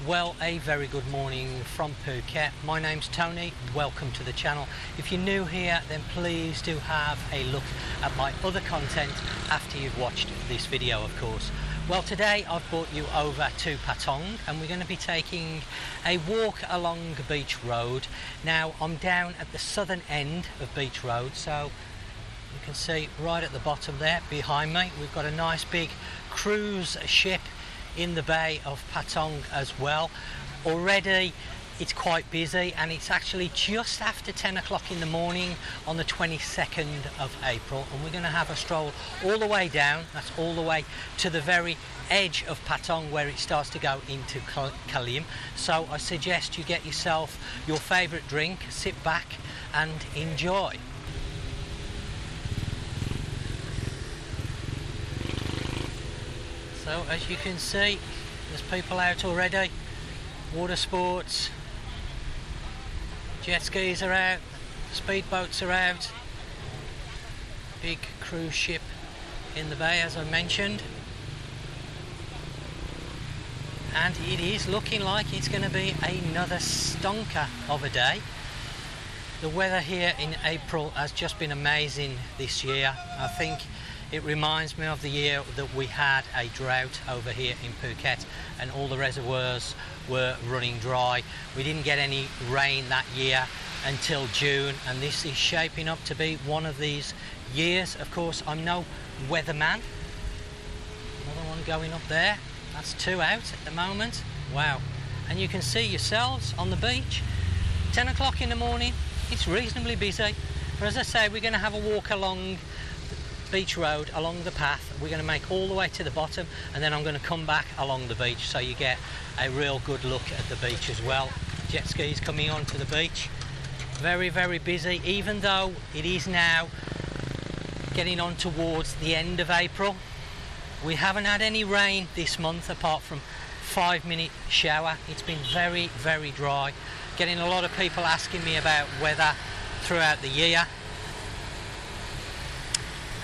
Well, a very good morning from Phuket. My name's Tony. Welcome to the channel. If you're new here, then please do have a look at my other content after you've watched this video, of course. Well, today I've brought you over to Patong and we're going to be taking a walk along Beach Road. Now, I'm down at the southern end of Beach Road, so you can see right at the bottom there behind me, we've got a nice big cruise ship in the bay of Patong as well. Already it's quite busy and it's actually just after 10 o'clock in the morning on the 22nd of April, and we're going to have a stroll all the way down. That's all the way to the very edge of Patong where it starts to go into Kalim. So I suggest you get yourself your favourite drink, sit back and enjoy. So as you can see, there's people out already. Water sports, jet skis are out, speedboats are out. Big cruise ship in the bay, as I mentioned. And it is looking like it's going to be another stonker of a day. The weather here in April has just been amazing this year. I think it reminds me of the year that we had a drought over here in Phuket and all the reservoirs were running dry. We didn't get any rain that year until June, and this is shaping up to be one of these years. Of course, I'm no weatherman. Another one going up there. That's two out at the moment. Wow. And you can see yourselves on the beach. 10 o'clock in the morning, it's reasonably busy. But as I say, we're going to have a walk along Beach Road, along the path. We're going to make all the way to the bottom and then I'm going to come back along the beach so you get a real good look at the beach as well. Jet skis coming onto the beach. Very, very busy, even though it is now getting on towards the end of April. We haven't had any rain this month apart from 5-minute shower. It's been very, very dry. Getting a lot of people asking me about weather throughout the year.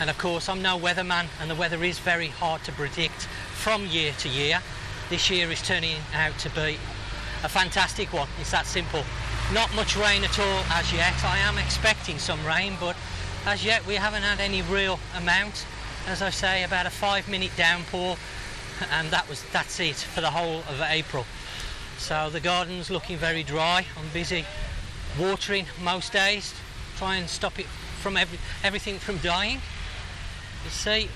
And of course, I'm no weatherman and the weather is very hard to predict from year to year. This year is turning out to be a fantastic one. It's that simple. Not much rain at all as yet. I am expecting some rain, but as yet we haven't had any real amount. As I say, about a 5-minute downpour, and that's it for the whole of April. So the garden's looking very dry. I'm busy watering most days, try and stop it from everything from dying. You see,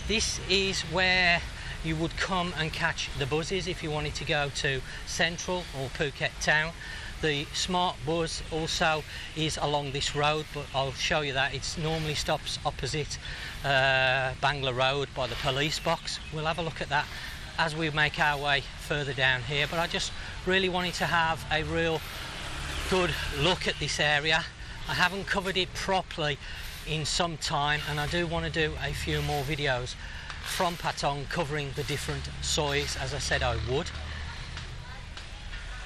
this is where you would come and catch the buses if you wanted to go to Central or Phuket town. The smart bus also is along this road, but I'll show you that. It normally stops opposite Bangla Road by the police box. We'll have a look at that as we make our way further down here. But I just really wanted to have a real good look at this area. I haven't covered it properly in some time, and I do want to do a few more videos from Patong covering the different sois, as I said I would.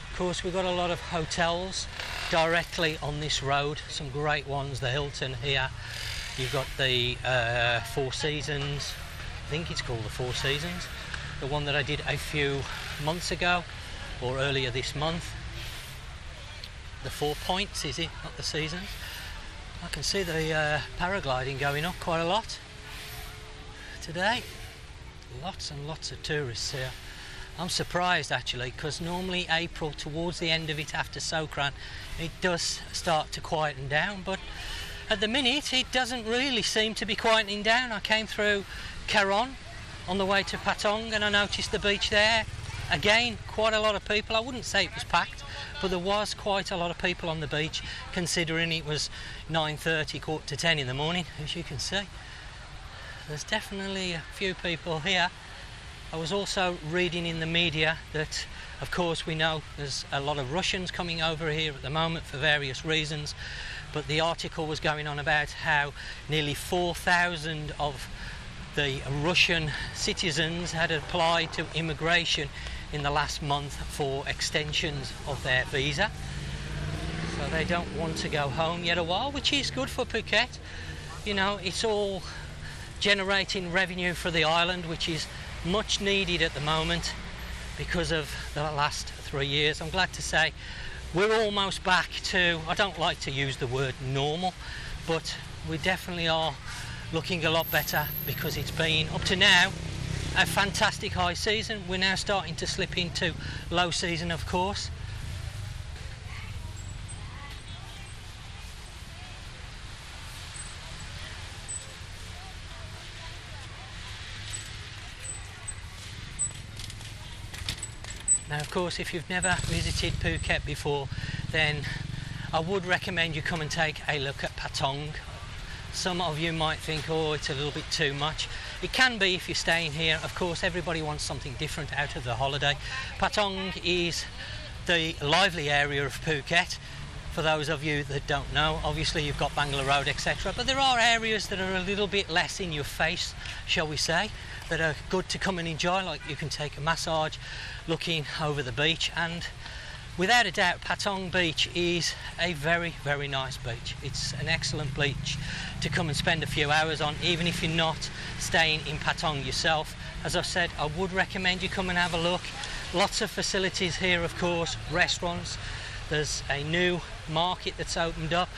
Of course, we've got a lot of hotels directly on this road, some great ones. The Hilton here, you've got the Four Seasons, I think it's called the Four Seasons, the one that I did a few months ago or earlier this month. The 4 Points, is it, not the Seasons? I can see the paragliding going up quite a lot today. Lots and lots of tourists here. I'm surprised actually, because normally April, towards the end of it after Songkran, it does start to quieten down, but at the minute it doesn't really seem to be quietening down. I came through Karon on the way to Patong and I noticed the beach there. Again, quite a lot of people. I wouldn't say it was packed, but there was quite a lot of people on the beach, considering it was 9:30, 9:45 in the morning, as you can see. There's definitely a few people here. I was also reading in the media that, of course, we know there's a lot of Russians coming over here at the moment for various reasons, but the article was going on about how nearly 4,000 of the Russian citizens had applied to immigration in the last month for extensions of their visa. So they don't want to go home yet a while, which is good for Phuket. You know, it's all generating revenue for the island, which is much needed at the moment. because of the last 3 years. I'm glad to say we're almost back to, I don't like to use the word normal, but we definitely are looking a lot better, because it's been, up to now, a fantastic high season. We're now starting to slip into low season, of course. Now, of course, if you've never visited Phuket before, then I would recommend you come and take a look at Patong. Some of you might think, oh, it's a little bit too much. It can be if you're staying here. Of course, everybody wants something different out of the holiday. Patong is the lively area of Phuket. For those of you that don't know, obviously you've got Bangla Road, etc. But there are areas that are a little bit less in your face, shall we say, that are good to come and enjoy, like you can take a massage looking over the beach. And without a doubt, Patong Beach is a very, very nice beach. It's an excellent beach to come and spend a few hours on, even if you're not staying in Patong yourself. As I said, I would recommend you come and have a look. Lots of facilities here, of course, restaurants. There's a new market that's opened up,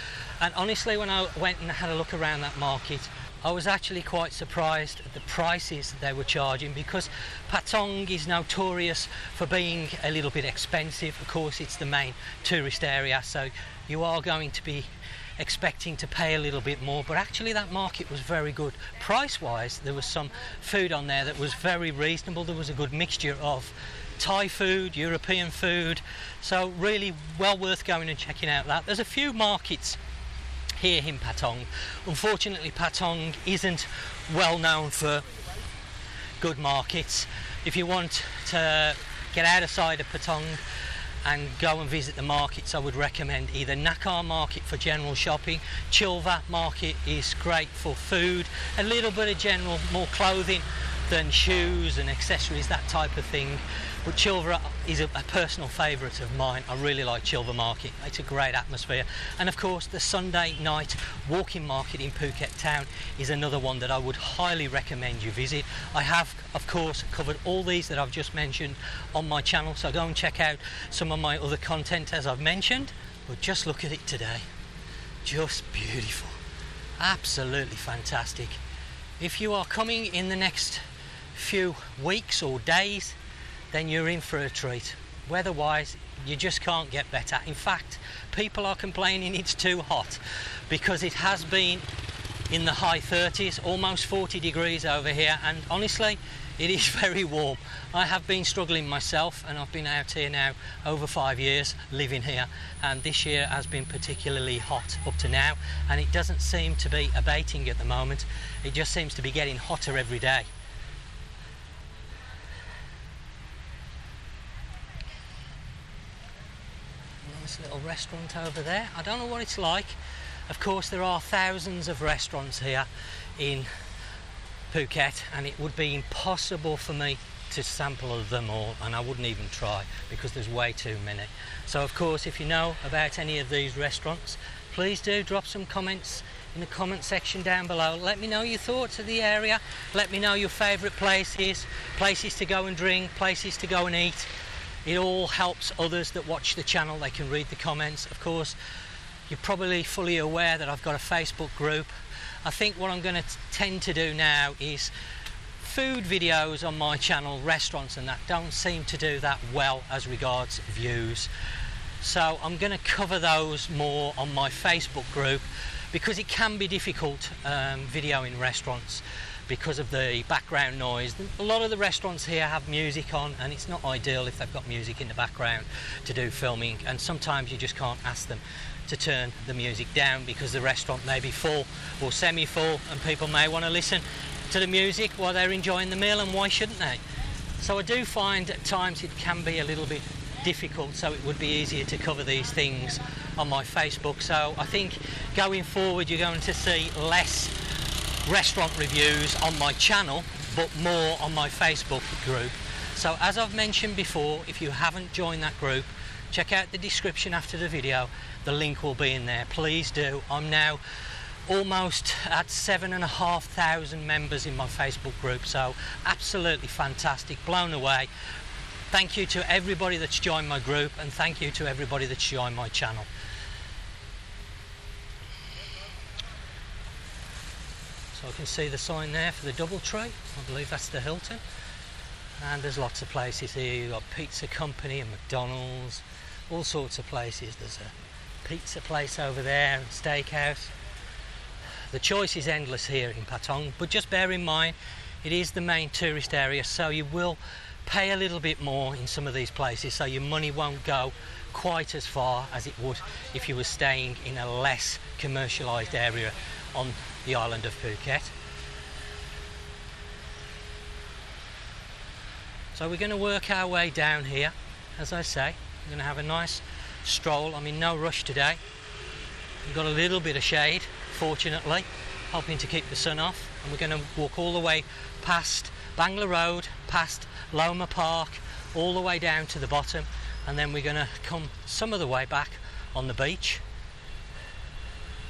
and honestly, when I went and had a look around that market, I was actually quite surprised at the prices they were charging, because Patong is notorious for being a little bit expensive. Of course, it's the main tourist area, so you are going to be expecting to pay a little bit more, but actually that market was very good. Price-wise, there was some food on there that was very reasonable. There was a good mixture of Thai food, European food, so really well worth going and checking out that. There's a few markets here in Patong. Unfortunately, Patong isn't well known for good markets. If you want to get outside of Patong and go and visit the markets, I would recommend either Nika market for general shopping. Chilva market is great for food, a little bit of general, more clothing than shoes and accessories, that type of thing. But Chilva is a personal favourite of mine. I really like Chilva Market. It's a great atmosphere. And of course, the Sunday night walking market in Phuket town is another one that I would highly recommend you visit. I have, of course, covered all these that I've just mentioned on my channel, so go and check out some of my other content as I've mentioned. But just look at it today. Just beautiful. Absolutely fantastic. If you are coming in the next few weeks or days, then you're in for a treat. Weather-wise, you just can't get better. In fact, people are complaining it's too hot, because it has been in the high 30s, almost 40 degrees over here, and honestly, it is very warm. I have been struggling myself, and I've been out here now over 5 years living here, and this year has been particularly hot up to now, and it doesn't seem to be abating at the moment. It just seems to be getting hotter every day. Little restaurant over there. I don't know what it's like. Of course, there are thousands of restaurants here in Phuket, and it would be impossible for me to sample them all, and I wouldn't even try, because there's way too many. So of course, if you know about any of these restaurants, please do drop some comments in the comment section down below. Let me know your thoughts of the area. Let me know your favourite places to go and drink, places to go and eat. It all helps others that watch the channel. They can read the comments. Of course, you're probably fully aware that I've got a Facebook group. I think what I'm going to tend to do now is food videos on my channel, restaurants and that, don't seem to do that well as regards views. So I'm going to cover those more on my Facebook group, because it can be difficult videoing restaurants because of the background noise. A lot of the restaurants here have music on, and it's not ideal if they've got music in the background to do filming, and sometimes you just can't ask them to turn the music down, because the restaurant may be full or semi-full, and people may want to listen to the music while they're enjoying the meal, and why shouldn't they? So I do find at times it can be a little bit difficult, so it would be easier to cover these things on my Facebook. So I think going forward you're going to see less restaurant reviews on my channel, but more on my Facebook group. So as I've mentioned before, if you haven't joined that group, check out the description after the video. The link will be in there. Please do. I'm now almost at 7,500 members in my Facebook group, so absolutely fantastic. Blown away. Thank you to everybody that's joined my group, and thank you to everybody that's joined my channel. So I can see the sign there for the DoubleTree. I believe that's the Hilton. And there's lots of places here. You've got Pizza Company and McDonald's, all sorts of places. There's a pizza place over there, and steakhouse. The choice is endless here in Patong, but just bear in mind it is the main tourist area, so you will pay a little bit more in some of these places, so your money won't go quite as far as it would if you were staying in a less commercialised area on the island of Phuket. So we're going to work our way down here. As I say, we're going to have a nice stroll. I'm in no rush today. We've got a little bit of shade, fortunately, helping to keep the sun off, and we're going to walk all the way past Bangla Road, past Loma Park, all the way down to the bottom, and then we're going to come some of the way back on the beach,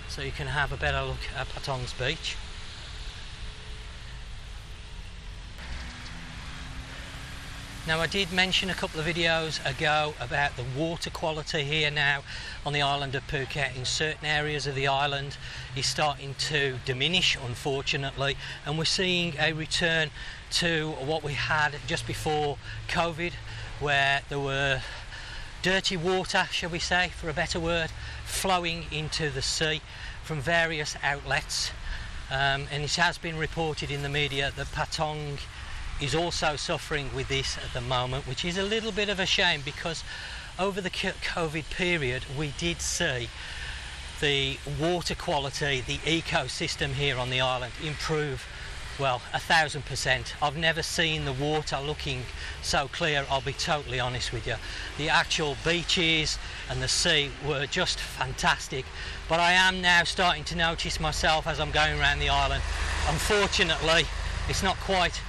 so you can have a better look at Patong's beach. Now, I did mention a couple of videos ago about the water quality here now on the island of Phuket. In certain areas of the island is starting to diminish, unfortunately, and we're seeing a return to what we had just before COVID, where there were dirty water, shall we say, for a better word, flowing into the sea from various outlets, and it has been reported in the media that Patong is also suffering with this at the moment, which is a little bit of a shame, because over the COVID period we did see the water quality, the ecosystem here on the island improve, well, 1000%. I've never seen the water looking so clear, I'll be totally honest with you. The actual beaches and the sea were just fantastic, but I am now starting to notice myself as I'm going around the island, unfortunately, it's not quite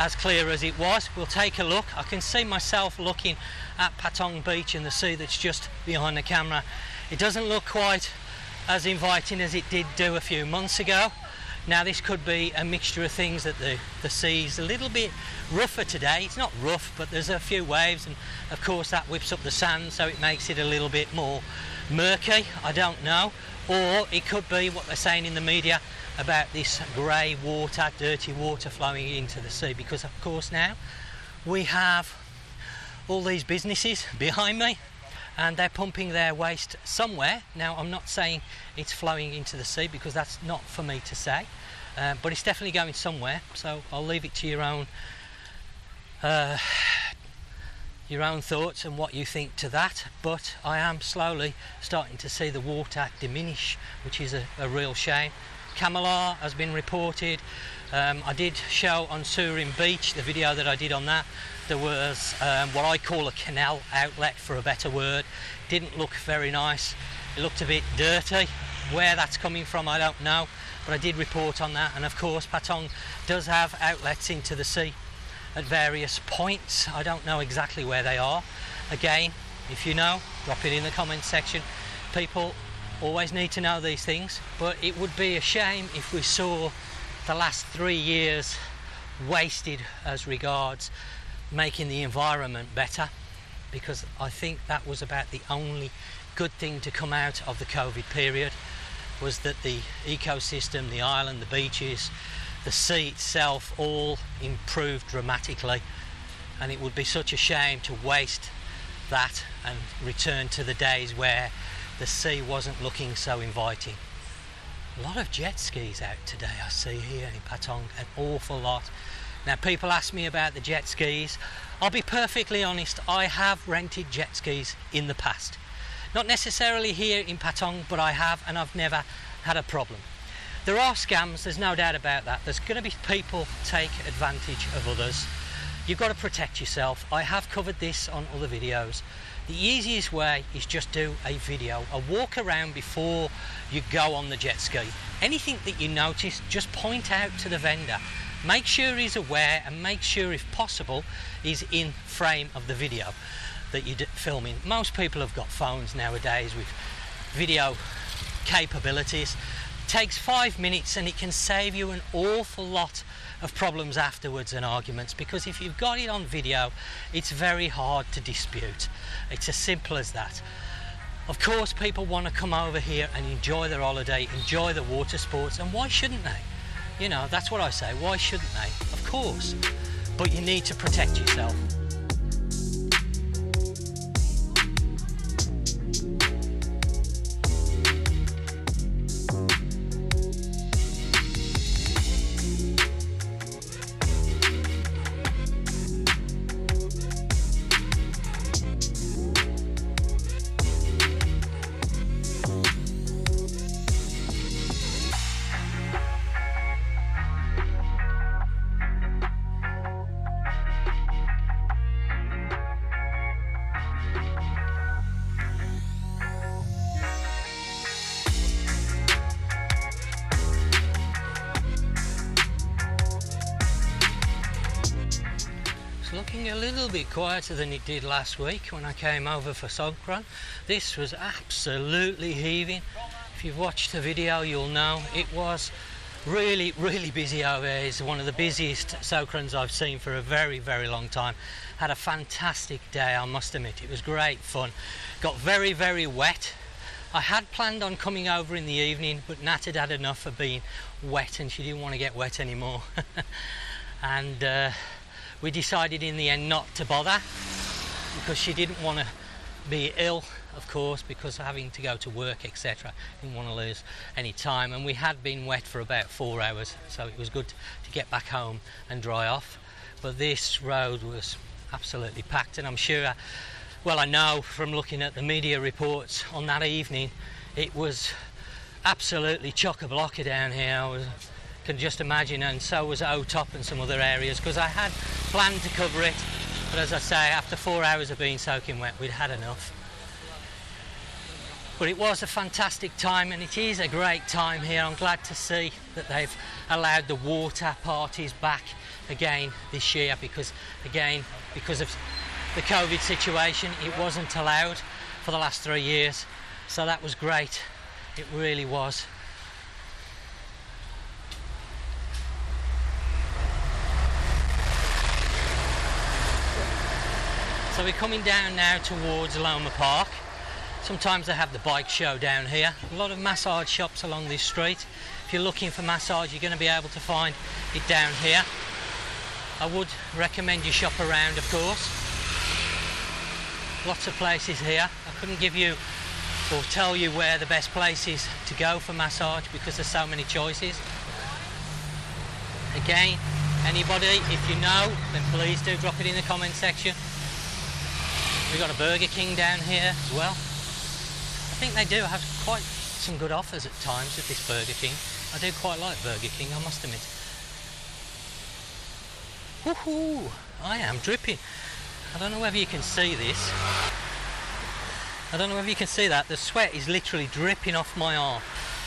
as clear as it was. We'll take a look. I can see myself looking at Patong Beach and the sea that's just behind the camera. It doesn't look quite as inviting as it did do a few months ago. Now, this could be a mixture of things, that the sea's a little bit rougher today. It's not rough, but there's a few waves, and of course that whips up the sand, so it makes it a little bit more murky. I don't know. Or it could be what they're saying in the media about this grey water, dirty water flowing into the sea, because of course now we have all these businesses behind me and they're pumping their waste somewhere. Now, I'm not saying it's flowing into the sea, because that's not for me to say, but it's definitely going somewhere, so I'll leave it to your own thoughts and what you think to that. But I am slowly starting to see the water diminish, which is a real shame. Kamala has been reported. I did show on Surin Beach, the video that I did on that, there was what I call a canal outlet, for a better word. Didn't look very nice. It looked a bit dirty. Where that's coming from, I don't know, but I did report on that. And of course Patong does have outlets into the sea at various points. I don't know exactly where they are. Again, if you know, drop it in the comments section. People always need to know these things, but it would be a shame if we saw the last 3 years wasted as regards making the environment better, because I think that was about the only good thing to come out of the COVID period, was that the ecosystem, the island, the beaches, the sea itself all improved dramatically, and it would be such a shame to waste that and return to the days where the sea wasn't looking so inviting. A lot of jet skis out today, I see here in Patong, an awful lot. Now, people ask me about the jet skis. I'll be perfectly honest, I have rented jet skis in the past. Not necessarily here in Patong, but I have, and I've never had a problem. There are scams, there's no doubt about that. There's going to be people take advantage of others. You've got to protect yourself. I have covered this on other videos. The easiest way is just do a video, a walk around before you go on the jet ski. Anything that you notice, just point out to the vendor. Make sure he's aware, and make sure, if possible, he's in frame of the video that you're filming. Most people have got phones nowadays with video capabilities. takes 5 minutes and it can save you an awful lot of problems afterwards and arguments, because if you've got it on video, it's very hard to dispute. It's as simple as that. Of course, people want to come over here and enjoy their holiday, enjoy the water sports, and why shouldn't they? You know, that's what I say, why shouldn't they? Of course, but you need to protect yourself. Looking a little bit quieter than it did last week when I came over for Songkran. This was absolutely heaving. If you've watched the video, you'll know it was really busy over here. It's one of the busiest Songkrans I've seen for a very long time. Had a fantastic day, I must admit. It was great fun. Got very wet. I had planned on coming over in the evening, but Nat had enough of being wet and she didn't want to get wet anymore. And we decided in the end not to bother, because she didn't want to be ill, of course, because of having to go to work, etc. Didn't want to lose any time, and we had been wet for about 4 hours, so it was good to get back home and dry off. But this road was absolutely packed, and I'm sure, well, I know from looking at the media reports on that evening, it was absolutely chock-a-block down here. I can just imagine, and so was O-Top and some other areas, because I had planned to cover it, but as I say, after 4 hours of being soaking wet, we'd had enough. But it was a fantastic time, and it is a great time here. I'm glad to see that they've allowed the water parties back again this year, because again, because of the COVID situation, it wasn't allowed for the last 3 years, so that was great. It really was. So we're coming down now towards Loma Park. Sometimes they have the bike show down here. A lot of massage shops along this street. If you're looking for massage, you're going to be able to find it down here. I would recommend you shop around, of course. Lots of places here. I couldn't give you or tell you where the best place is to go for massage, because there's so many choices. Again, anybody, if you know, then please do drop it in the comment section. We've got a Burger King down here as well. I think they do have quite some good offers at times at this Burger King. I do quite like Burger King, I must admit. Woohoo! I am dripping. I don't know whether you can see this. I don't know whether you can see that. The sweat is literally dripping off my arm.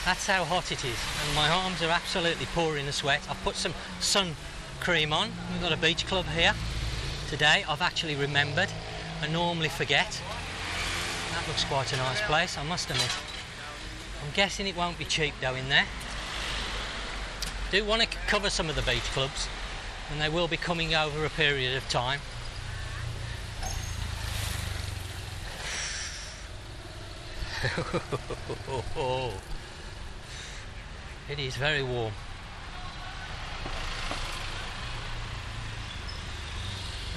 That's how hot it is. And my arms are absolutely pouring the sweat. I've put some sun cream on. We've got a beach club here today. I've actually remembered. I normally forget. That looks quite a nice place, I must admit. I'm guessing it won't be cheap though in there. Do want to cover some of the beach clubs, and they will be coming over a period of time. It is very warm.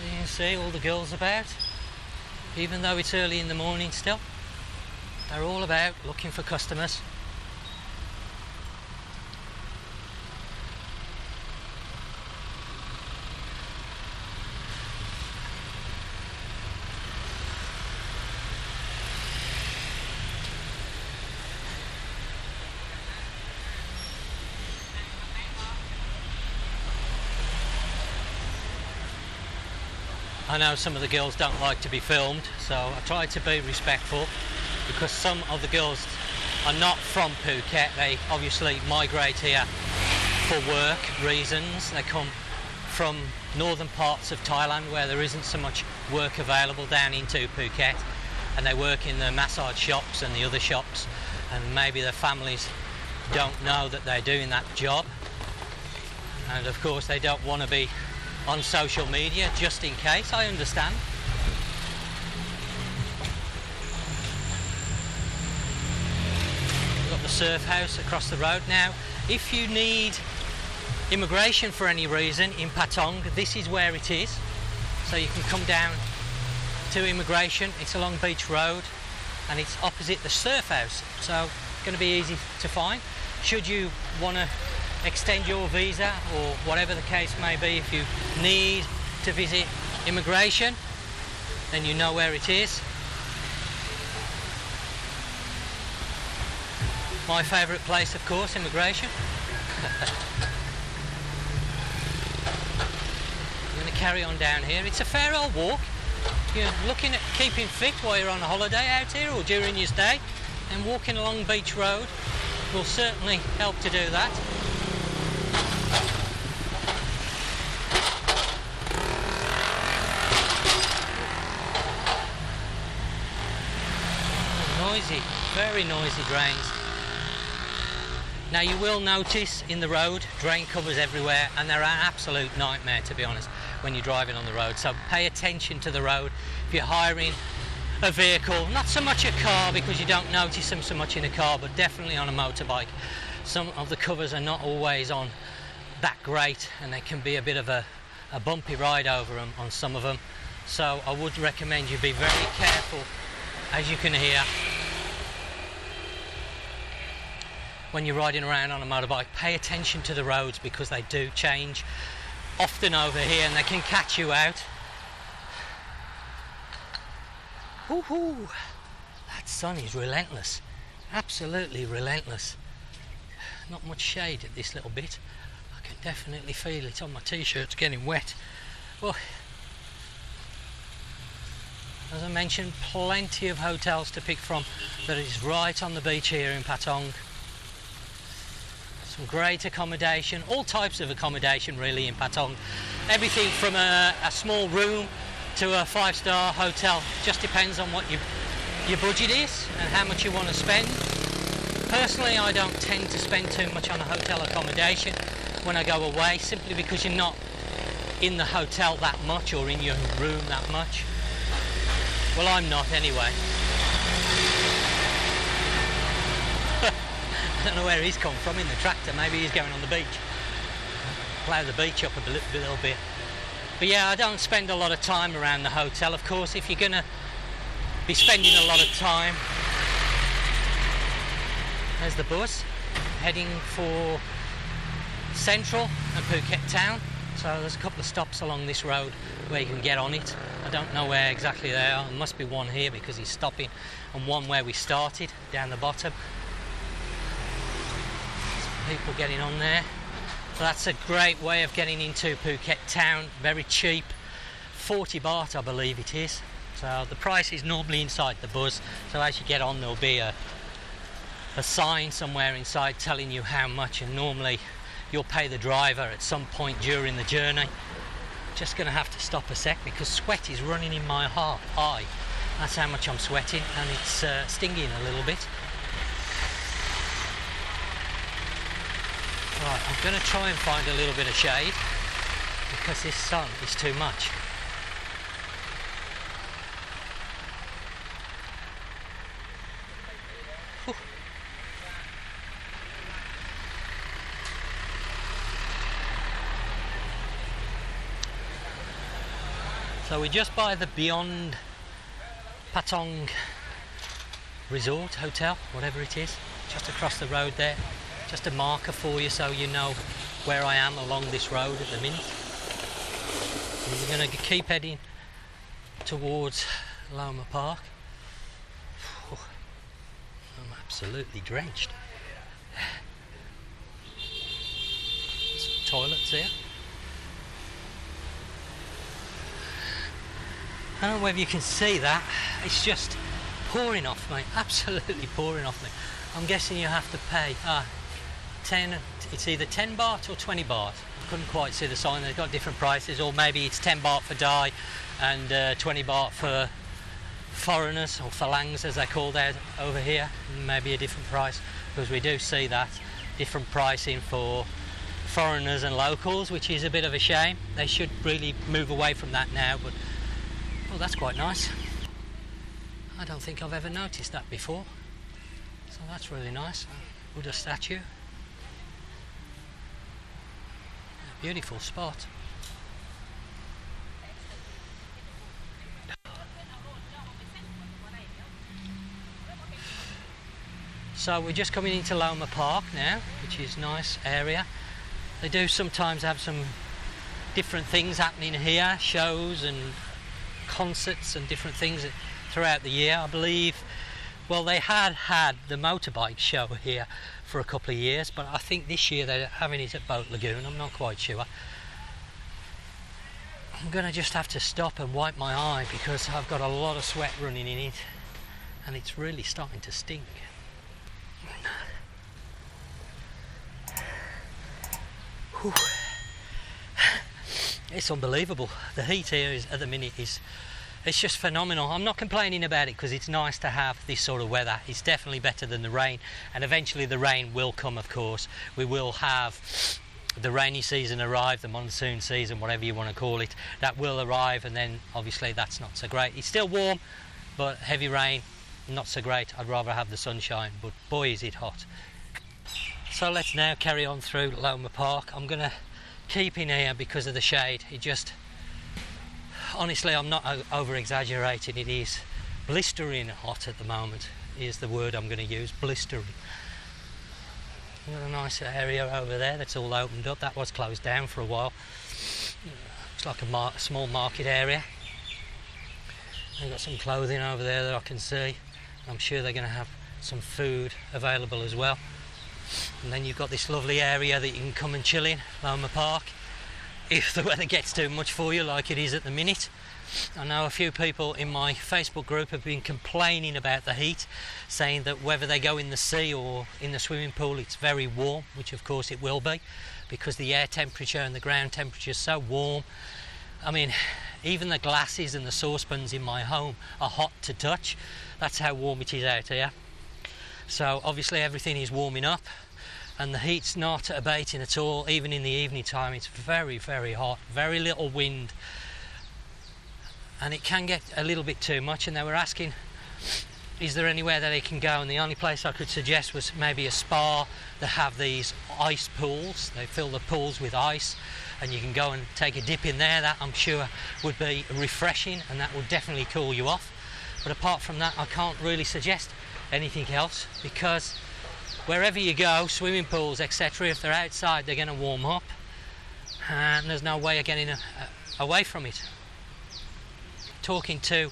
You can see all the girls about, even though it's early in the morning still. They're all about looking for customers. I know some of the girls don't like to be filmed, so I try to be respectful, because some of the girls are not from Phuket. They obviously migrate here for work reasons. They come from northern parts of Thailand where there isn't so much work available down into Phuket, and they work in the massage shops and the other shops, and maybe their families don't know that they're doing that job, and of course they don't want to be on social media just in case. I understand. We've got the surf house across the road now. If you need immigration for any reason in Patong, this is where it is. So you can come down to immigration. It's along Beach Road and it's opposite the surf house, so it's going to be easy to find. Should you want to extend your visa or whatever the case may be, if you need to visit immigration, then you know where it is. My favourite place, of course, immigration. I'm going to carry on down here. It's a fair old walk. You're looking at keeping fit while you're on a holiday out here or during your stay, and walking along Beach Road will certainly help to do that. Noisy, very noisy drains. Now you will notice in the road drain covers everywhere, and they're an absolute nightmare, to be honest, when you're driving on the road. So pay attention to the road. If you're hiring a vehicle, not so much a car because you don't notice them so much in a car, but definitely on a motorbike, some of the covers are not always on that great, and they can be a bit of a bumpy ride over them on some of them. So I would recommend you be very careful, as you can hear, when you're riding around on a motorbike. Pay attention to the roads because they do change often over here and they can catch you out. Woohoo! That sun is relentless, absolutely relentless. Not much shade at this little bit. I can definitely feel it on my t-shirt. It's getting wet. Oh. As I mentioned, plenty of hotels to pick from. That is right on the beach here in Patong. Some great accommodation, all types of accommodation really in Patong. Everything from a small room to a 5-star hotel. Just depends on what your budget is and how much you want to spend. Personally, I don't tend to spend too much on a hotel accommodation when I go away, simply because you're not in the hotel that much or in your room that much. Well, I'm not anyway. I don't know where he's come from in the tractor. Maybe he's going on the beach. Plough the beach up a little bit. But yeah, I don't spend a lot of time around the hotel. Of course, if you're going to be spending a lot of time, there's the bus heading for Central and Phuket town. So there's a couple of stops along this road where you can get on it. I don't know where exactly they are. There must be one here because he's stopping, and one where we started down the bottom. People getting on there. So that's a great way of getting into Phuket town. Very cheap, 40 baht I believe it is. So the price is normally inside the bus. So as you get on, there'll be a sign somewhere inside telling you how much, and normally you'll pay the driver at some point during the journey. Just going to have to stop a sec because sweat is running in my eye. That's how much I'm sweating, and it's stinging a little bit. Right, I'm going to try and find a little bit of shade because this sun is too much. Whew. So we're just by the Beyond Patong Resort Hotel, whatever it is, just across the road there. Just a marker for you so you know where I am along this road at the minute. And we're going to keep heading towards Loma Park. I'm absolutely drenched. Some toilets here. I don't know whether you can see that. It's just pouring off me, absolutely pouring off me. I'm guessing you have to pay 10, it's either 10 baht or 20 baht. I couldn't quite see the sign. They've got different prices, or maybe it's 10 baht for Thai and 20 baht for foreigners, or phalangs as they're called out over here. Maybe a different price, because we do see that. different pricing for foreigners and locals, which is a bit of a shame. They should really move away from that now, but oh, that's quite nice. I don't think I've ever noticed that before, so that's really nice. Buddha statue. A beautiful spot. So we're just coming into Loma Park now, which is a nice area. They do sometimes have some different things happening here, shows and concerts and different things throughout the year. I believe, well, they had the motorbike show here for a couple of years, but I think this year they're having it at Boat Lagoon. I'm not quite sure. I'm going to just have to stop and wipe my eye because I've got a lot of sweat running in it and it's really starting to stink. Whew. It's unbelievable. The heat here at the minute it's just phenomenal. I'm not complaining about it because it's nice to have this sort of weather. It's definitely better than the rain, and eventually the rain will come, of course. We will have the rainy season arrive, the monsoon season, whatever you want to call it. That will arrive, and then obviously that's not so great. It's still warm, but heavy rain, not so great. I'd rather have the sunshine, but boy is it hot. So let's now carry on through Loma Park. I'm going to keep in here because of the shade. It just, honestly, I'm not over exaggerating. It is blistering hot at the moment is the word I'm going to use, blistering. Got a nice area over there that's all opened up. That was closed down for a while. Looks like a small market area. They've got some clothing over there that I can see. I'm sure they're going to have some food available as well. And then you've got this lovely area that you can come and chill in, Loma Park, if the weather gets too much for you like it is at the minute. I know a few people in my Facebook group have been complaining about the heat, saying that whether they go in the sea or in the swimming pool it's very warm, which of course it will be because the air temperature and the ground temperature is so warm. I mean, even the glasses and the saucepans in my home are hot to touch. That's how warm it is out here. So obviously everything is warming up and the heat's not abating at all. Even in the evening time it's very, very hot, very little wind, and it can get a little bit too much. And they were asking, is there anywhere that they can go, and the only place I could suggest was maybe a spa that have these ice pools. They fill the pools with ice and you can go and take a dip in there. That I'm sure would be refreshing and that would definitely cool you off. But apart from that I can't really suggest anything else, because wherever you go, swimming pools etc., if they're outside they're going to warm up and there's no way of getting away from it. Talking to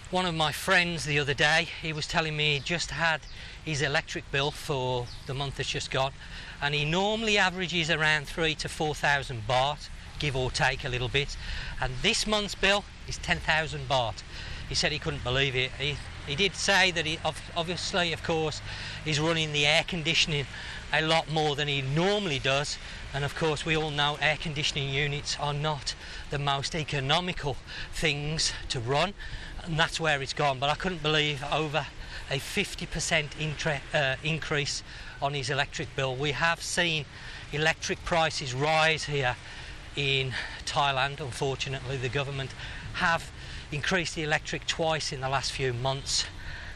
one of my friends the other day, he was telling me he just had his electric bill for the month that's just gone, and he normally averages around 3,000 to 4,000 baht, give or take a little bit, and this month's bill is 10,000 baht. He said he couldn't believe it. He did say that he obviously, of course, is running the air conditioning a lot more than he normally does, and of course we all know air conditioning units are not the most economical things to run, and that's where it's gone. But I couldn't believe over a 50% increase on his electric bill. We have seen electric prices rise here in Thailand. Unfortunately, the government have increased the electric twice in the last few months.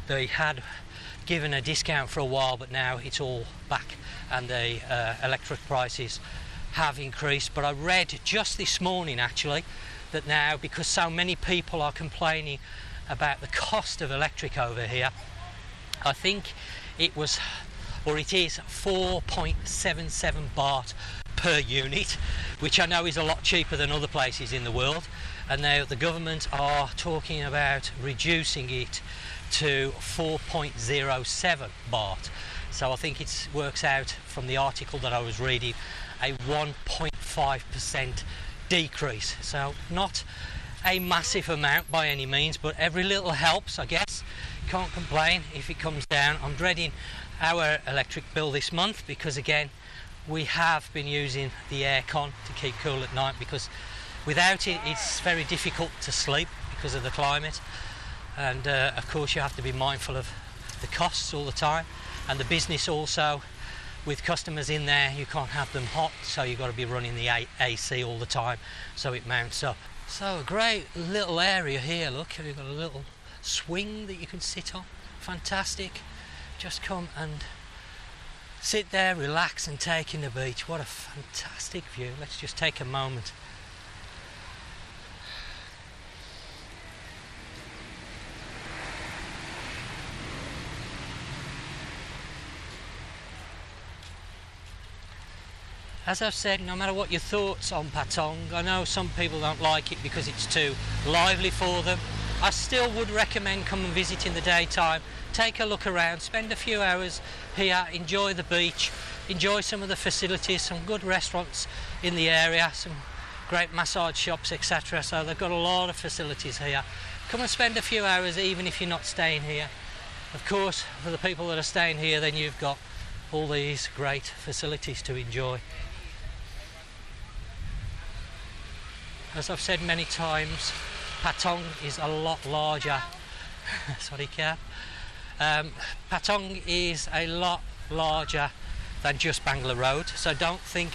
They had given a discount for a while, but now it's all back and the electric prices have increased. But I read just this morning actually that now, because so many people are complaining about the cost of electric over here, I think it was, or it is 4.77 baht per unit, which I know is a lot cheaper than other places in the world. And now the government are talking about reducing it to 4.07 baht. So I think it works out from the article that I was reading a 1.5% decrease. So not a massive amount by any means, but every little helps, I guess. Can't complain if it comes down. I'm dreading our electric bill this month because again we have been using the aircon to keep cool at night, because without it it's very difficult to sleep because of the climate. And of course you have to be mindful of the costs all the time, and the business also with customers in there, you can't have them hot, so you've got to be running the AC all the time so it mounts up. So a great little area here, look, you've got a little swing that you can sit on. Fantastic. Just come and sit there, relax and take in the beach. What a fantastic view. Let's just take a moment. As I've said, no matter what your thoughts on Patong, I know some people don't like it because it's too lively for them. I still would recommend come and visit in the daytime, take a look around, spend a few hours here, enjoy the beach, enjoy some of the facilities, some good restaurants in the area, some great massage shops, etc. So they've got a lot of facilities here. Come and spend a few hours even if you're not staying here. Of course, for the people that are staying here, then you've got all these great facilities to enjoy. As I've said many times, Patong is a lot larger. Sorry, Cap. Patong is a lot larger than just Bangla Road, so don't think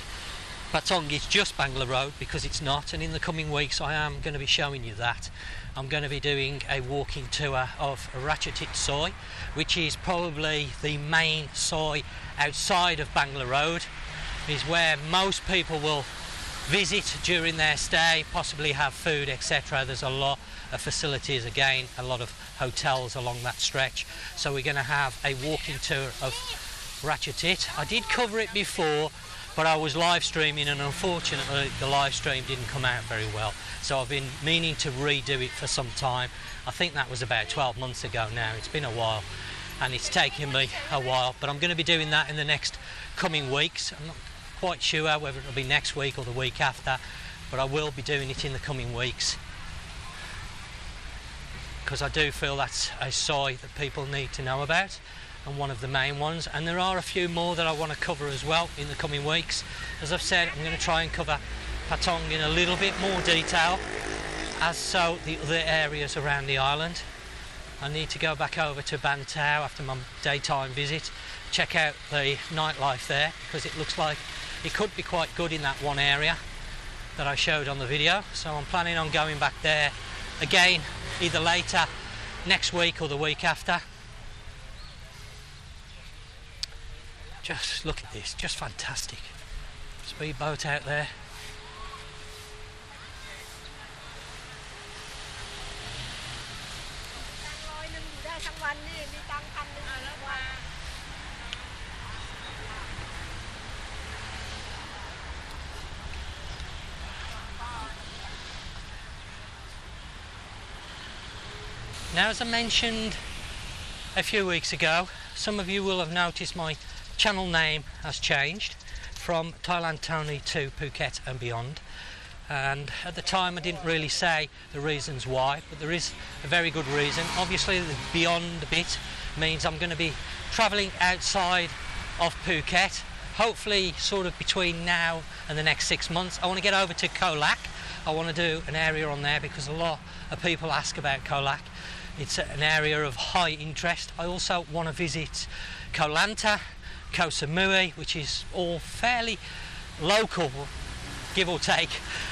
Patong is just Bangla Road, because it's not, and in the coming weeks I am going to be showing you that. I'm going to be doing a walking tour of Ratchatit Soy, which is probably the main soy outside of Bangla Road. Is where most people will visit during their stay, possibly have food, etc. There's a lot of facilities, again, a lot of hotels along that stretch. So we're going to have a walking tour of Ratchatit. I did cover it before, but I was live streaming, and unfortunately the live stream didn't come out very well. So I've been meaning to redo it for some time. I think that was about 12 months ago now. It's been a while, and it's taken me a while, but I'm going to be doing that in the next coming weeks. I'm not quite sure whether it'll be next week or the week after, but I will be doing it in the coming weeks, because I do feel that's a soy that people need to know about, and one of the main ones. And there are a few more that I want to cover as well in the coming weeks. As I've said, I'm going to try and cover Patong in a little bit more detail, as so the other areas around the island. I need to go back over to Bantao after my daytime visit, check out the nightlife there, because it looks like it could be quite good in that one area that I showed on the video. So I'm planning on going back there again, either later next week or the week after. Just look at this, just fantastic. Speedboat out there. Now, as I mentioned a few weeks ago, some of you will have noticed my channel name has changed from Thailand Tony to Phuket and beyond. And at the time I didn't really say the reasons why, but there is a very good reason. Obviously the beyond bit means I'm going to be travelling outside of Phuket, hopefully sort of between now and the next 6 months. I want to get over to Koh Lak. I want to do an area on there because a lot of people ask about Koh Lak. It's an area of high interest. I also want to visit Koh Lanta, Koh Samui, which is all fairly local, give or take,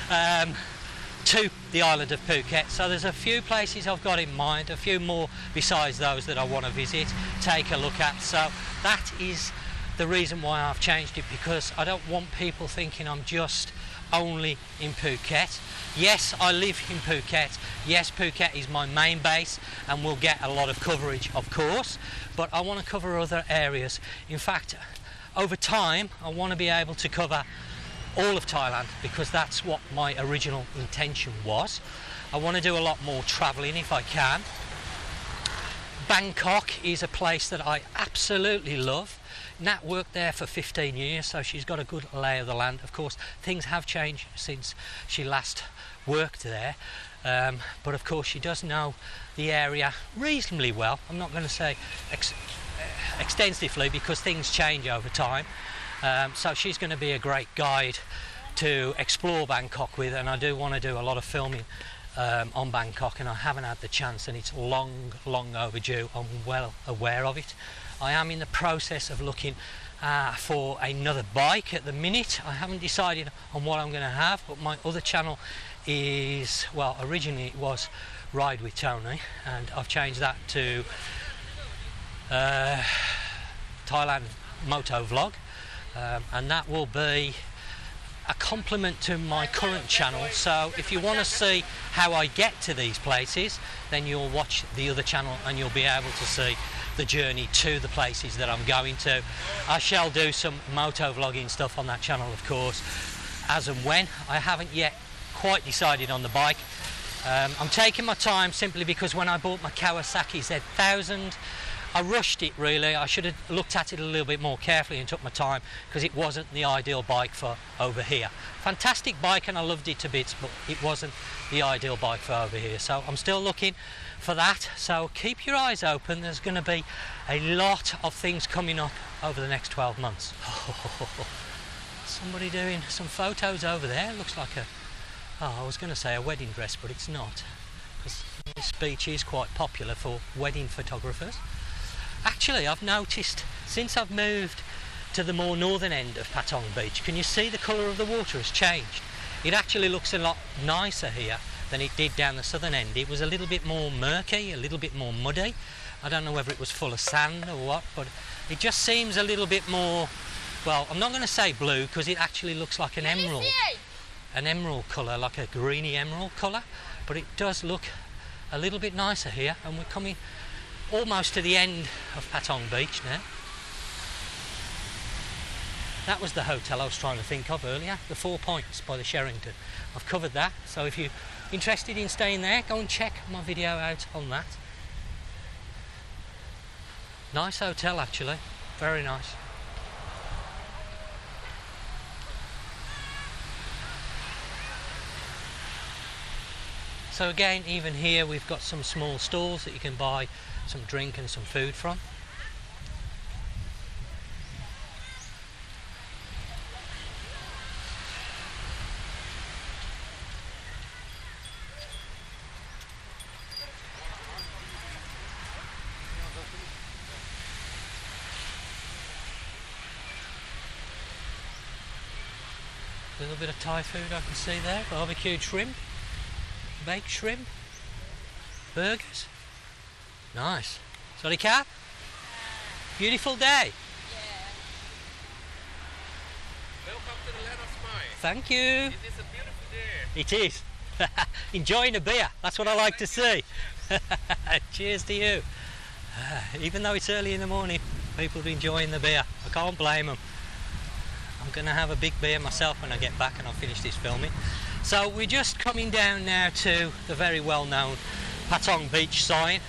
to the island of Phuket. So there's a few places I've got in mind, a few more besides those that I want to visit, take a look at. So that is the reason why I've changed it, because I don't want people thinking I'm just only in Phuket. Yes, I live in Phuket. Yes, Phuket is my main base and will get a lot of coverage, of course, but I want to cover other areas. In fact, over time, I want to be able to cover all of Thailand, because that's what my original intention was. I want to do a lot more travelling if I can. Bangkok is a place that I absolutely love. Nat worked there for 15 years, so she's got a good lay of the land. Of course, things have changed since she last worked there, but of course she does know the area reasonably well. I'm not going to say extensively, because things change over time. So she's going to be a great guide to explore Bangkok with, and I do want to do a lot of filming on Bangkok, and I haven't had the chance, and it's long overdue. I'm well aware of it. I am in the process of looking for another bike at the minute. I haven't decided on what I'm going to have, but my other channel is, well, originally it was Ride with Tony, and I've changed that to Thailand Moto Vlog, and that will be a complement to my current channel. So if you want to see how I get to these places, then you'll watch the other channel and you'll be able to see the journey to the places that I'm going to. I shall do some moto vlogging stuff on that channel, of course, as and when. I haven't yet quite decided on the bike. I'm taking my time simply because when I bought my Kawasaki Z1000, I rushed it really. I should have looked at it a little bit more carefully and took my time, because it wasn't the ideal bike for over here. Fantastic bike and I loved it to bits, but it wasn't the ideal bike for over here. So I'm still looking for that. So keep your eyes open. There's going to be a lot of things coming up over the next 12 months. Somebody doing some photos over there. Looks like I was going to say a wedding dress, but it's not, because this beach is quite popular for wedding photographers. Actually, I've noticed since I've moved to the more northern end of Patong Beach, can you see the colour of the water has changed? It actually looks a lot nicer here than it did down the southern end. It was a little bit more murky, a little bit more muddy. I don't know whether it was full of sand or what, but it just seems a little bit more, well, I'm not going to say blue, because it actually looks like an emerald colour, like a greeny emerald colour, but it does look a little bit nicer here, and we're coming almost to the end of Patong Beach now. That was the hotel I was trying to think of earlier, the 4 Points by the Sherrington. I've covered that, so if you're interested in staying there, go and check my video out on that. Nice hotel actually, very nice. So again, even here we've got some small stalls that you can buy some drink and some food from. A little bit of Thai food I can see there, barbecued shrimp, baked shrimp, burgers. Nice. Sorry, Cap? Beautiful day. Yeah. Welcome to the land of smile. Thank you. It is a beautiful day. It is. Enjoying a beer. That's what I like to see. Cheers to you. Even though it's early in the morning, people are enjoying the beer. I can't blame them. I'm going to have a big beer myself when I get back and I'll finish this filming. So we're just coming down now to the very well-known Patong Beach sign,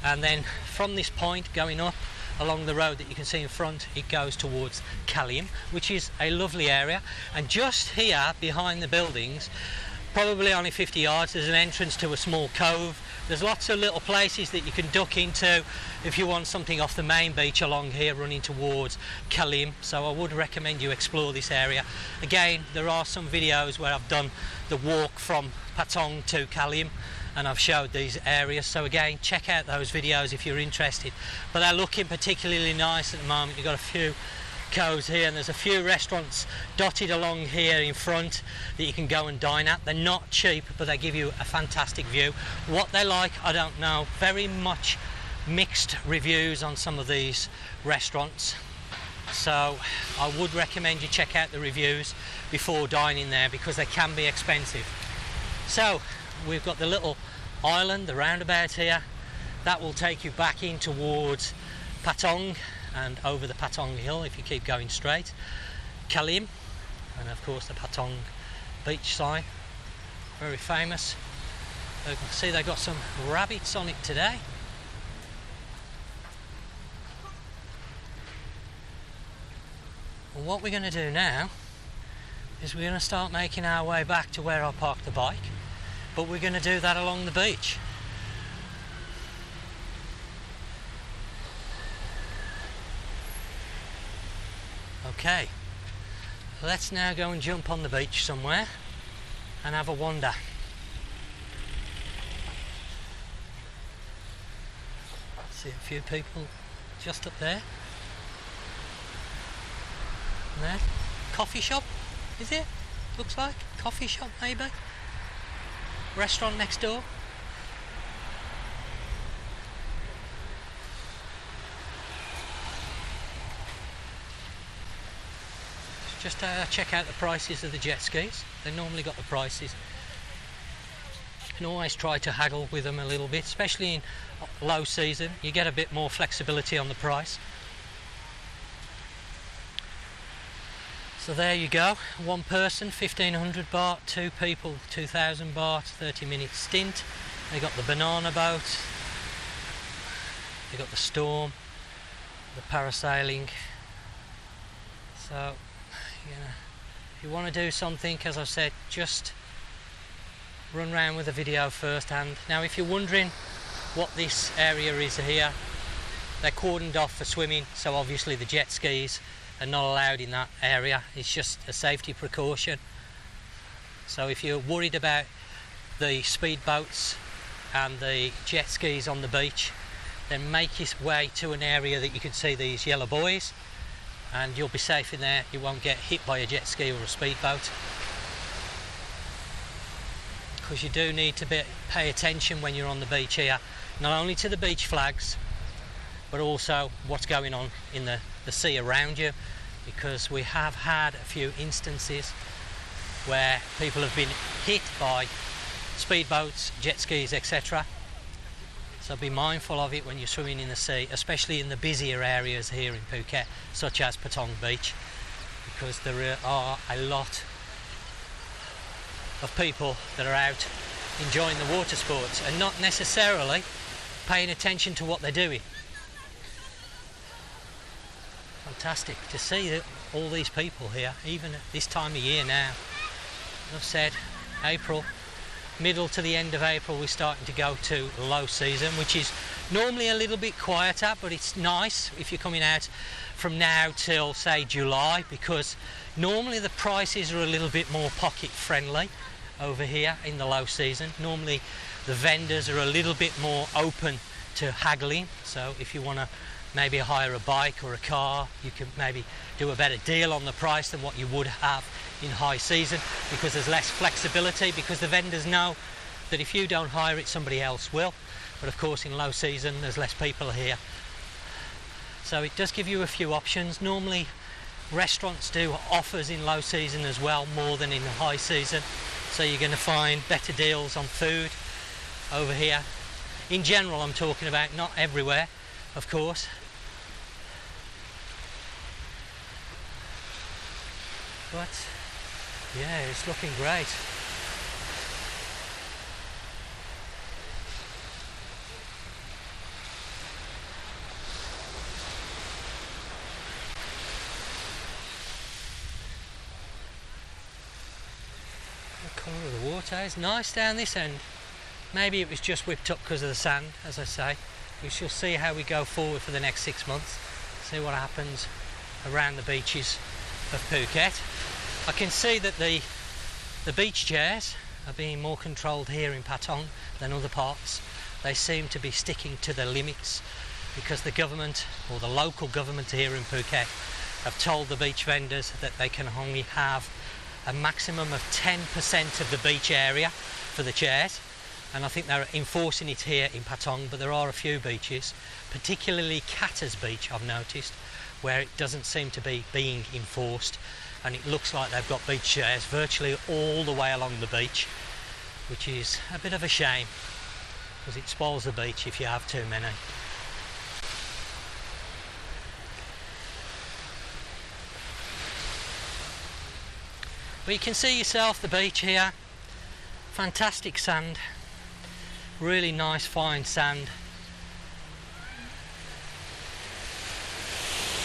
and then from this point going up along the road that you can see in front, it goes towards Kalium, which is a lovely area. And just here behind the buildings, probably only 50 yards, there's an entrance to a small cove. There's lots of little places that you can duck into if you want something off the main beach along here running towards Kalium. So I would recommend you explore this area. Again, there are some videos where I've done the walk from Patong to Kalium and I've showed these areas. So again, check out those videos if you're interested. But they're looking particularly nice at the moment. You've got a few coves here and there's a few restaurants dotted along here in front that you can go and dine at. They're not cheap, but they give you a fantastic view. What they're like, I don't know. Very much mixed reviews on some of these restaurants. So I would recommend you check out the reviews before dining there, because they can be expensive. So we've got the little island, the roundabout here. That will take you back in towards Patong and over the Patong Hill if you keep going straight. Kalium, and of course the Patong Beach sign, very famous. You can see they've got some rabbits on it today. Well, what we're going to do now is we're going to start making our way back to where I parked the bike, but we're going to do that along the beach. Okay, let's now go and jump on the beach somewhere and have a wander. See a few people just up there. And there, coffee shop, is it? Looks like coffee shop maybe. Restaurant next door. Just check out the prices of the jet skis. They normally got the prices. You can always try to haggle with them a little bit, especially in low season. You get a bit more flexibility on the price. So there you go. One person, 1,500 baht. Two people, 2,000 baht. 30-minute stint. They got the banana boat. They got the storm. The parasailing. So, if you want to do something, as I've said, just run around with the video first hand. Now, if you're wondering what this area is here, they're cordoned off for swimming, so obviously the jet skis are not allowed in that area. It's just a safety precaution. So if you're worried about the speedboats and the jet skis on the beach, then make your way to an area that you can see these yellow buoys, and you'll be safe in there. You won't get hit by a jet ski or a speedboat, because you do need to pay attention when you're on the beach here, not only to the beach flags but also what's going on in the sea around you, because we have had a few instances where people have been hit by speedboats, jet skis, etc. So be mindful of it when you're swimming in the sea, especially in the busier areas here in Phuket, such as Patong Beach, because there are a lot of people that are out enjoying the water sports and not necessarily paying attention to what they're doing. Fantastic to see that all these people here, even at this time of year now. As I've said, April, middle to the end of April, we're starting to go to low season, which is normally a little bit quieter, but it's nice if you're coming out from now till, say, July, because normally the prices are a little bit more pocket friendly over here in the low season. Normally the vendors are a little bit more open to haggling, so if you want to maybe hire a bike or a car, you can maybe do a better deal on the price than what you would have in high season, because there's less flexibility, because the vendors know that if you don't hire it, somebody else will. But of course in low season there's less people here, so it does give you a few options. Normally restaurants do offers in low season as well, more than in the high season, so you're going to find better deals on food over here. In general, I'm talking about, not everywhere, of course. But yeah, it's looking great. The colour of the water is nice down this end. Maybe it was just whipped up because of the sand, as I say. We shall see how we go forward for the next 6 months, see what happens around the beaches of Phuket. I can see that the beach chairs are being more controlled here in Patong than other parts. They seem to be sticking to the limits, because the government, or the local government here in Phuket, have told the beach vendors that they can only have a maximum of 10% of the beach area for the chairs. And I think they're enforcing it here in Patong, but there are a few beaches, particularly Katter's Beach, I've noticed, where it doesn't seem to be being enforced, and it looks like they've got beach chairs virtually all the way along the beach, which is a bit of a shame, because it spoils the beach if you have too many. But you can see yourself the beach here, fantastic sand. Really nice fine sand,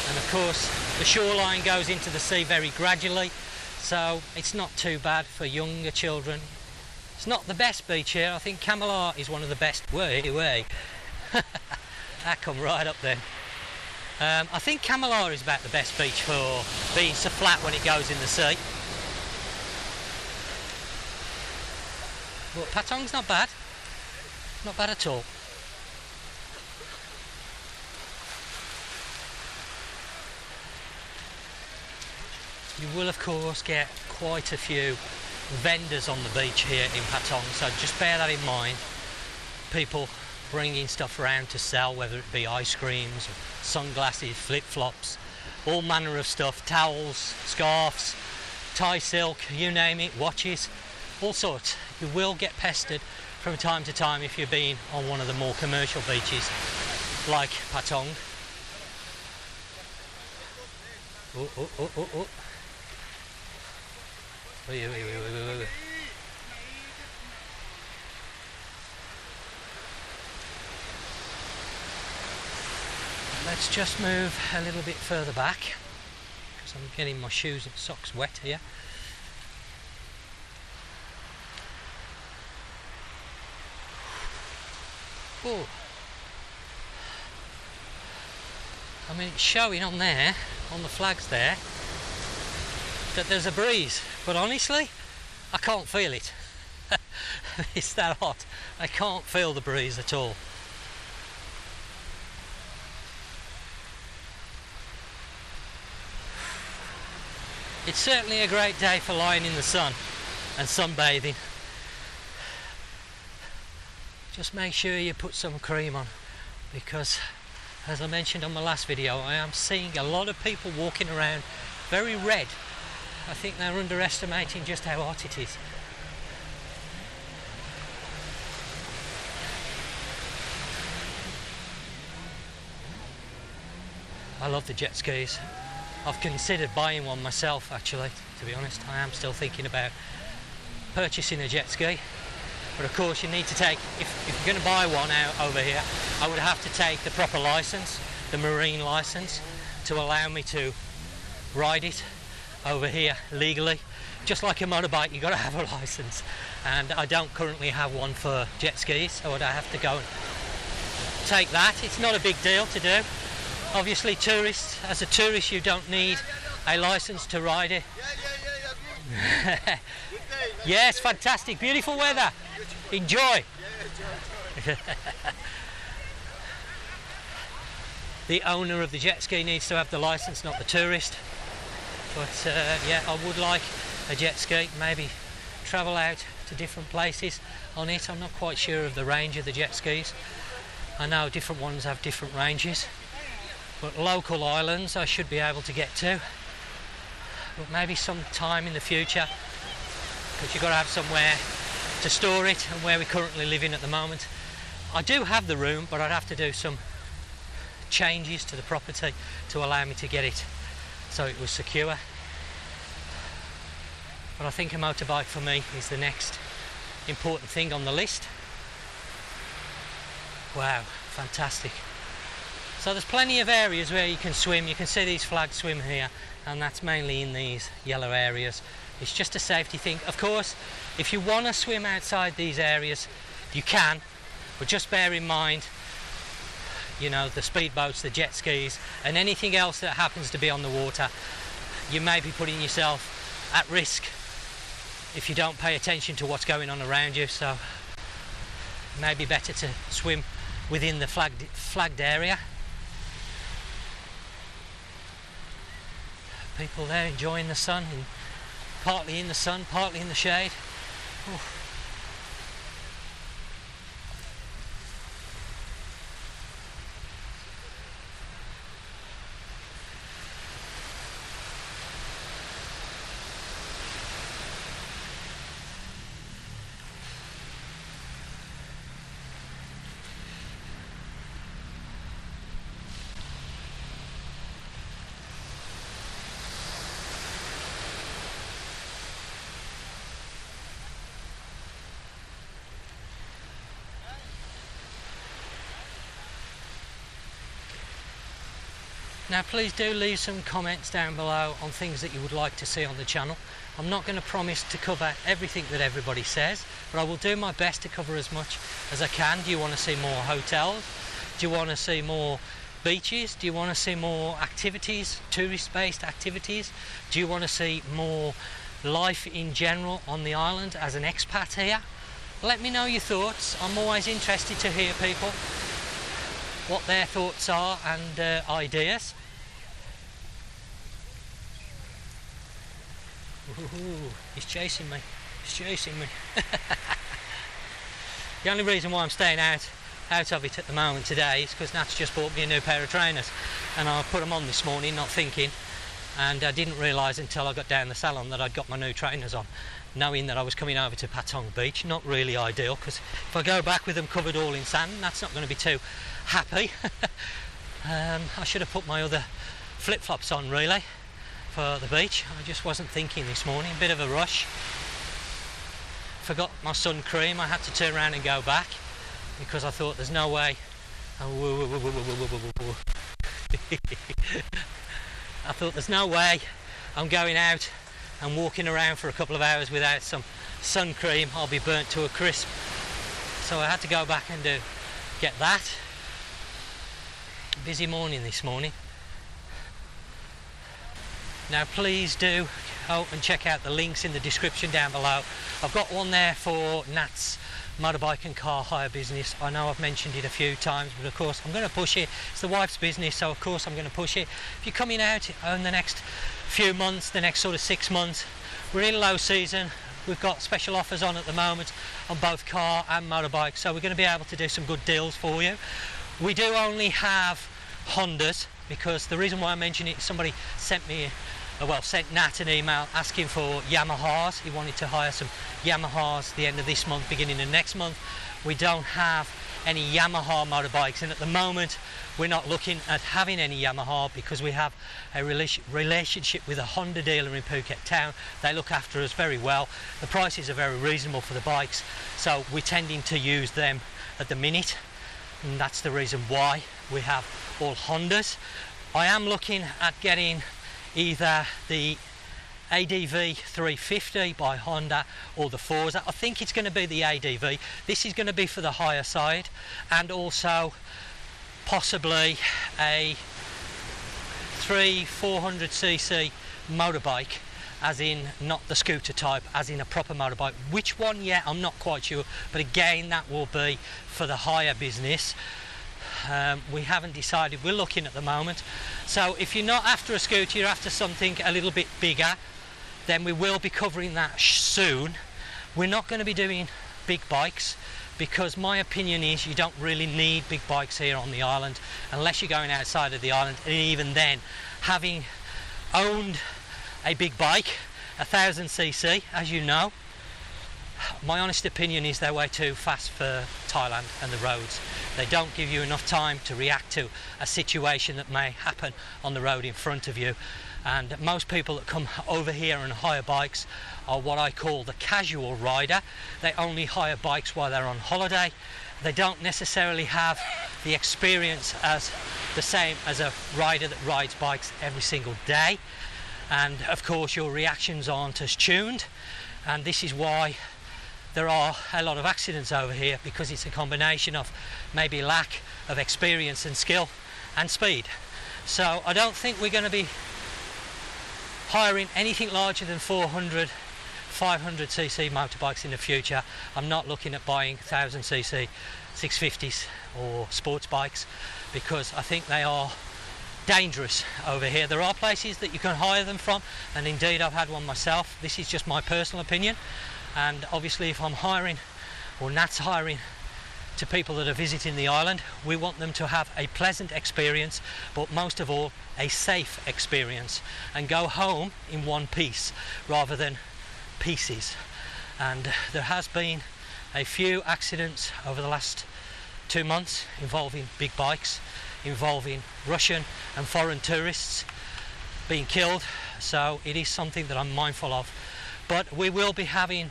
and of course the shoreline goes into the sea very gradually, so it's not too bad for younger children. It's not the best beach here. I think Kamalar is one of the best. Way that come right up then. I think Kamalar is about the best beach for being so flat when it goes in the sea, but Patong's not bad. Not bad at all. You will of course get quite a few vendors on the beach here in Patong, so just bear that in mind. People bringing stuff around to sell, whether it be ice creams, sunglasses, flip-flops, all manner of stuff, towels, scarves, Thai silk, you name it, watches, all sorts. You will get pestered from time to time if you're being on one of the more commercial beaches like Patong. Oh, oh, oh, oh, oh. Wait, wait, wait, wait, wait, wait. Let's just move a little bit further back because I'm getting my shoes and socks wet here. Oh, I mean, it's showing on there, on the flags there, that there's a breeze, but honestly, I can't feel it. It's that hot. I can't feel the breeze at all. It's certainly a great day for lying in the sun and sunbathing. Just make sure you put some cream on, because as I mentioned on my last video, I am seeing a lot of people walking around very red. I think they're underestimating just how hot it is. I love the jet skis. I've considered buying one myself, actually, to be honest. I am still thinking about purchasing a jet ski. But of course you need to take, if you're going to buy one out over here, I would have to take the proper license, the marine license, to allow me to ride it over here legally. Just like a motorbike, you've got to have a license. And I don't currently have one for jet skis, so I'd have to go and take that. It's not a big deal to do. Obviously tourists, as a tourist you don't need a license to ride it. Yes, fantastic, beautiful weather. Enjoy. The owner of the jet ski needs to have the license, not the tourist. But yeah, I would like a jet ski, maybe travel out to different places on it. I'm not quite sure of the range of the jet skis. I know different ones have different ranges, but local islands I should be able to get to. But maybe some time in the future, because you've got to have somewhere to store it, and where we're currently living at the moment, I do have the room, but I'd have to do some changes to the property to allow me to get it so it was secure. But I think a motorbike for me is the next important thing on the list. Wow, fantastic. So there's plenty of areas where you can swim. You can see these flags swim here, and that's mainly in these yellow areas. It's just a safety thing. Of course, if you want to swim outside these areas, you can, but just bear in mind, you know, the speedboats, the jet skis, and anything else that happens to be on the water, you may be putting yourself at risk if you don't pay attention to what's going on around you. So it may be better to swim within the flagged area. People there enjoying the sun, partly in the sun, partly in the shade. Oh. Now please do leave some comments down below on things that you would like to see on the channel. I'm not going to promise to cover everything that everybody says, but I will do my best to cover as much as I can. Do you want to see more hotels? Do you want to see more beaches? Do you want to see more activities, tourist-based activities? Do you want to see more life in general on the island as an expat here? Let me know your thoughts. I'm always interested to hear people, what their thoughts are and ideas. Ooh, he's chasing me. He's chasing me. The only reason why I'm staying out of it at the moment today is because Nat's just bought me a new pair of trainers, and I put them on this morning not thinking, and I didn't realise until I got down the salon that I'd got my new trainers on, knowing that I was coming over to Patong Beach. Not really ideal, because if I go back with them covered all in sand, that's not going to be too happy. I should have put my other flip-flops on really for the beach. I just wasn't thinking this morning, a bit of a rush. Forgot my sun cream. I had to turn around and go back because I thought there's no way. I thought there's no way I'm going out and walking around for a couple of hours without some sun cream. I'll be burnt to a crisp. So I had to go back and get that. Busy morning this morning. Now please do go and check out the links in the description down below. I've got one there for Nat's motorbike and car hire business. I know I've mentioned it a few times, but of course I'm going to push it. It's the wife's business, so of course I'm going to push it. If you're coming out in the next few months, the next sort of 6 months, we're in low season. We've got special offers on at the moment on both car and motorbike, so we're going to be able to do some good deals for you. We do only have Hondas, because the reason why I mention it, somebody sent Nat an email asking for Yamahas. He wanted to hire some Yamahas the end of this month, beginning of next month. We don't have any Yamaha motorbikes, and at the moment we're not looking at having any Yamaha because we have a relationship with a Honda dealer in Phuket town. They look after us very well. The prices are very reasonable for the bikes, so we're tending to use them at the minute, and that's the reason why we have all Hondas. I am looking at getting either the ADV 350 by Honda or the Forza. I think it's going to be the ADV. This is going to be for the higher side, and also possibly a 400cc motorbike, as in not the scooter type, as in a proper motorbike. Which one yet I'm not quite sure, but again that will be for the hire business. We haven't decided. We're looking at the moment. So if you're not after a scooter, you're after something a little bit bigger, then we will be covering that soon. We're not going to be doing big bikes because my opinion is you don't really need big bikes here on the island unless you're going outside of the island, and even then, having owned a big bike, 1000cc, as you know, my honest opinion is they're way too fast for Thailand and the roads. They don't give you enough time to react to a situation that may happen on the road in front of you. And most people that come over here and hire bikes are what I call the casual rider. They only hire bikes while they're on holiday. They don't necessarily have the experience as the same as a rider that rides bikes every single day. And of course your reactions aren't as tuned, and this is why there are a lot of accidents over here, because it's a combination of maybe lack of experience and skill and speed. So I don't think we're going to be hiring anything larger than 400, 500cc motorbikes in the future. I'm not looking at buying 1000cc 650s or sports bikes because I think they are dangerous over here. There are places that you can hire them from, and indeed I've had one myself. This is just my personal opinion, and obviously if I'm hiring, or Nat's hiring, to people that are visiting the island, we want them to have a pleasant experience, but most of all a safe experience, and go home in one piece rather than pieces. And there has been a few accidents over the last 2 months involving big bikes, involving Russian and foreign tourists being killed, so it is something that I'm mindful of. But we will be having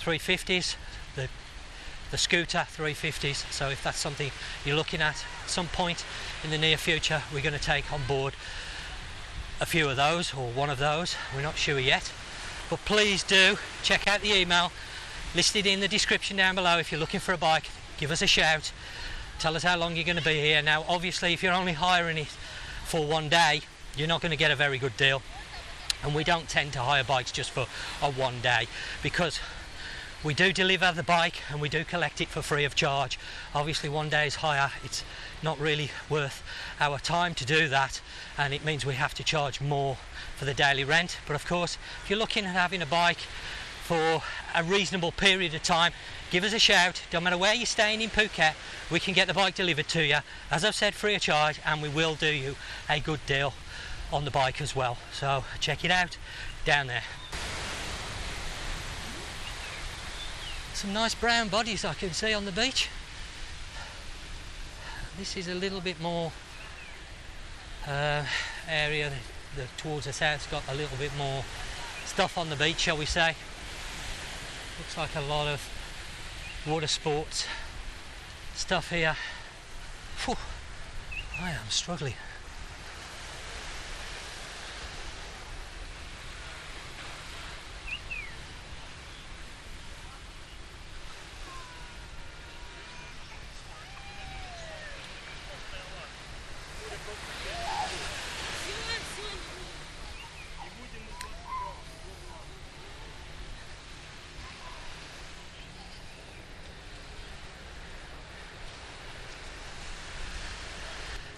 350s, the scooter 350s, so if that's something you're looking at some point in the near future, we're going to take on board a few of those, or one of those. We're not sure yet, but please do check out the email listed in the description down below. If you're looking for a bike, give us a shout, tell us how long you're going to be here. Now obviously if you're only hiring it for one day, you're not going to get a very good deal, and we don't tend to hire bikes just for a one day, because We do deliver the bike and we do collect it for free of charge. Obviously one day's hire, it's not really worth our time to do that, and it means we have to charge more for the daily rent. But of course, if you're looking at having a bike for a reasonable period of time, give us a shout. Don't matter where you're staying in Phuket, we can get the bike delivered to you, as I've said, free of charge, and we will do you a good deal on the bike as well. So check it out down there. Some nice brown bodies I can see on the beach. This is a little bit more area towards the south's got a little bit more stuff on the beach, shall we say. Looks like a lot of water sports stuff here. Whew, I am struggling.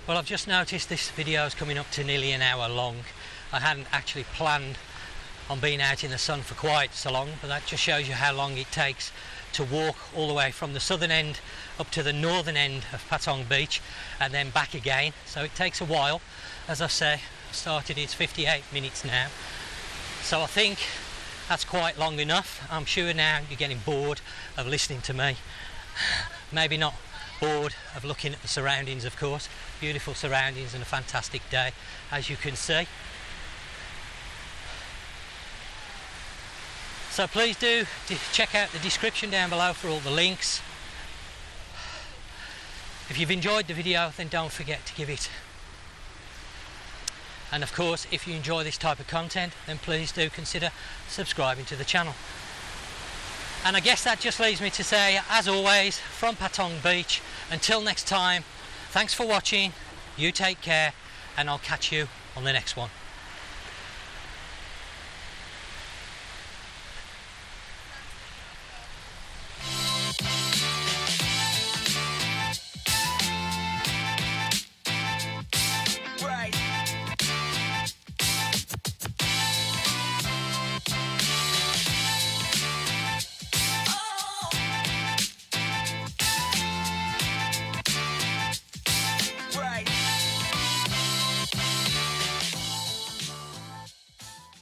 Well, I've just noticed this video is coming up to nearly an hour long. I hadn't actually planned on being out in the sun for quite so long, but that just shows you how long it takes to walk all the way from the southern end up to the northern end of Patong Beach and then back again. So it takes a while. As I say, I started, it's 58 minutes now. So I think that's quite long enough. I'm sure now you're getting bored of listening to me. Maybe not bored of looking at the surroundings, of course. Beautiful surroundings and a fantastic day, as you can see. So please do check out the description down below for all the links. If you've enjoyed the video, then don't forget to give it. And of course, if you enjoy this type of content, then please do consider subscribing to the channel. And I guess that just leaves me to say, as always, from Patong Beach, until next time, thanks for watching, you take care, and I'll catch you on the next one.